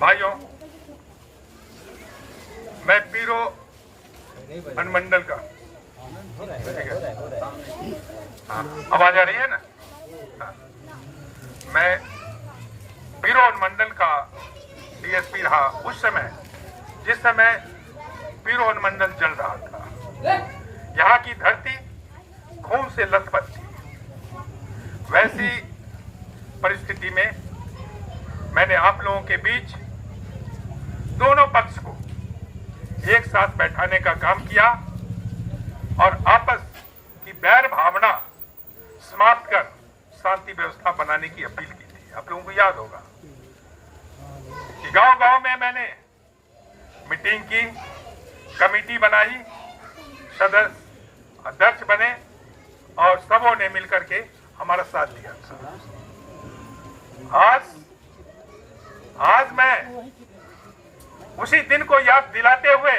भाइयों, मैं पीरो अनुमंडल का, हाँ, आवाज आ रही है ना? हाँ। मैं पीरो अनुमंडल का डीएसपी रहा उस समय जिस समय पीरो अनुमंडल जल रहा था। यहाँ की धरती खून से लथपथ थी। वैसी परिस्थिति में मैंने आप लोगों के बीच दोनों पक्ष को एक साथ बैठाने का काम किया और आपस की बैर भावना समाप्त कर शांति व्यवस्था बनाने की अपील की थी। आप लोगों को याद होगा कि गांव-गांव में मैंने मीटिंग की, कमेटी बनाई, सदस्य अध्यक्ष बने और सबों ने मिलकर के हमारा साथ दिया था। आज मैं उसी दिन को याद दिलाते हुए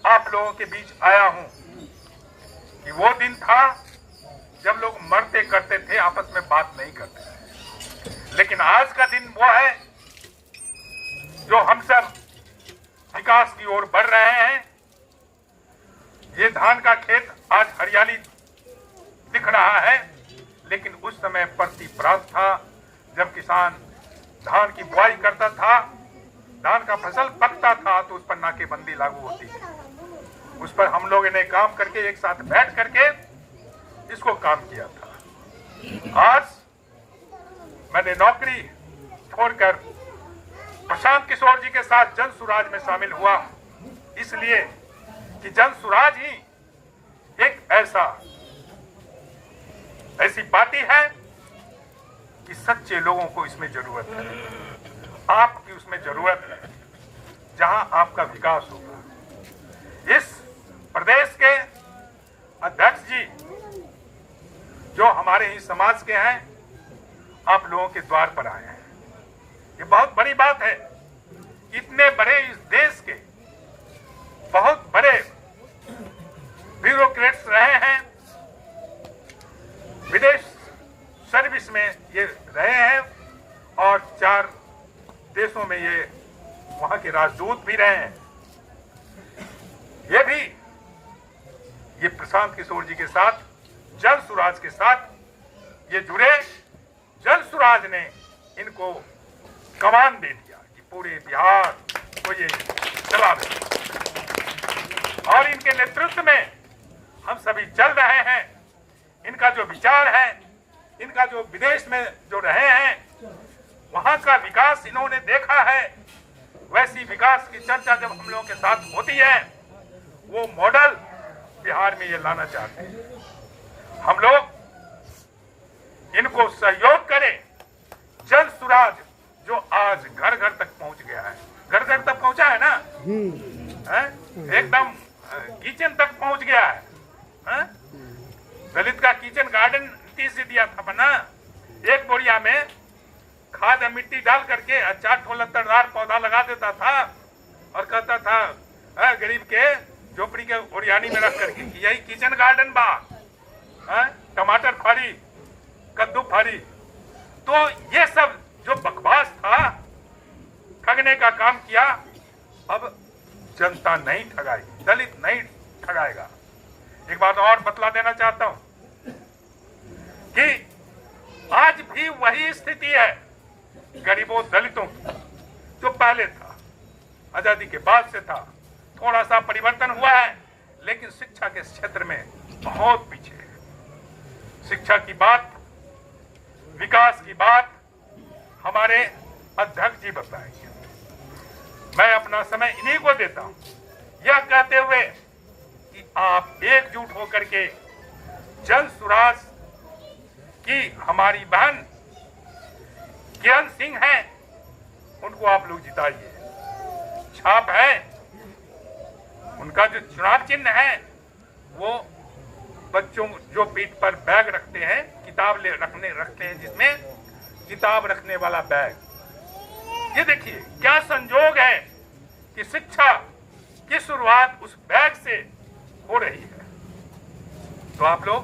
आप लोगों के बीच आया हूं कि वो दिन था जब लोग मरते करते थे, आपस में बात नहीं करते थे। लेकिन आज का दिन वो है जो हम सब विकास की ओर बढ़ रहे हैं। ये धान का खेत आज हरियाली दिख रहा है, लेकिन उस समय परती परात था जब किसान धान की बुआई करता था, धान का फसल पकता था तो उस पर नाकेबंदी लागू होती थी। उस पर हम लोगों ने काम करके एक साथ बैठ करके इसको काम किया था। आज मैंने नौकरी छोड़कर प्रशांत किशोर जी के साथ जन सुराज में शामिल हुआ, इसलिए कि जन सुराज ही एक ऐसी पार्टी है कि सच्चे लोगों को इसमें जरूरत है। आपकी उसमें जरूरत है जहां आपका विकास होगा। इस प्रदेश के अध्यक्ष जी जो हमारे ही समाज के हैं, आप लोगों के द्वार पर आए हैं। ये बहुत बड़ी बात है। इतने बड़े इस देश के बहुत बड़े ब्यूरोक्रेट्स रहे हैं, विदेश सर्विस में ये रहे हैं और 4 देशों में ये वहां के राजदूत भी रहे हैं। ये प्रशांत किशोर जी के साथ, जन सुराज के साथ ये जुड़े। जन सुराज ने इनको कमान दे दिया कि पूरे बिहार को ये चला दे और इनके नेतृत्व में हम सभी चल रहे हैं। इनका जो विचार है, इनका जो विदेश में जो रहे हैं, वहां का विकास इन्होंने देखा है। वैसी विकास की चर्चा जब हम लोगों के साथ होती है, वो मॉडल बिहार में ये लाना चाहते हैं। हम लोग इनको सहयोग करें। जन सुराज जो आज घर घर तक पहुंच गया है, घर घर तक पहुंचा है ना, एकदम किचन तक पहुंच गया है। दलित का किचन गार्डन से दिया था बना, एक बोरिया में खाद और मिट्टी डाल करके 4 ठो लत्तरदार पौधा लगा देता था और कहता था गरीब के झोपड़ी के ओरियानी में रख करके यही किचन गार्डन बा। टमाटर फाड़ी, कद्दू फाड़ी। तो ये सब जो बकवास था, ठगने का काम किया। अब जनता नहीं ठगाएगी, दलित नहीं ठगाएगा। एक बात और बतला देना चाहता हूं कि आज भी वही स्थिति है गरीबों दलितों की जो पहले था, आजादी के बाद से था। थोड़ा सा परिवर्तन हुआ है, लेकिन शिक्षा के क्षेत्र में बहुत पीछे है। शिक्षा की बात, विकास की बात हमारे अध्यक्ष जी बताएंगे। मैं अपना समय इन्हीं को देता हूं, यह कहते हुए कि आप एकजुट होकर के जन सुराज की हमारी बहन किरण सिंह है, उनको आप लोग जिताइए। छाप है, उनका जो चुनाव चिन्ह है वो बच्चों जो पीठ पर बैग रखते हैं, किताब रखते हैं, जिसमें किताब रखने वाला बैग। ये देखिए क्या संजोग है कि शिक्षा की शुरुआत उस बैग से हो रही है। तो आप लोग,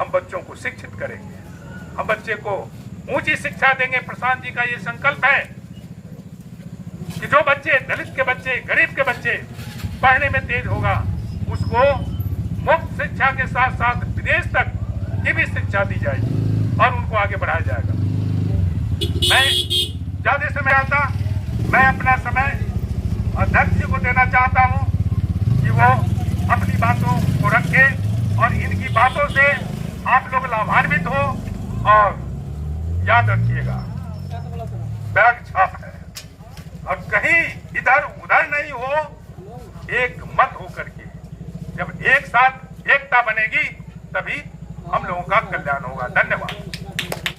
हम बच्चों को शिक्षित करेंगे, हम बच्चे को ऊंची शिक्षा देंगे। प्रशांत जी का ये संकल्प है। कि जो बच्चे, दलित के बच्चे, गरीब के बच्चे पढ़ने में तेज होगा, उसको मुफ्त शिक्षा के साथ साथ विदेश तक की भी शिक्षा दी जाएगी और उनको आगे बढ़ाया जाएगा। मैं ज्यादा समय आता, मैं अपना समय अध्यक्ष जी को देना चाहता हूं कि वो अपनी बातों को रखे और इनकी बातों से आप लोग लाभान्वित हो। और याद रखिएगा,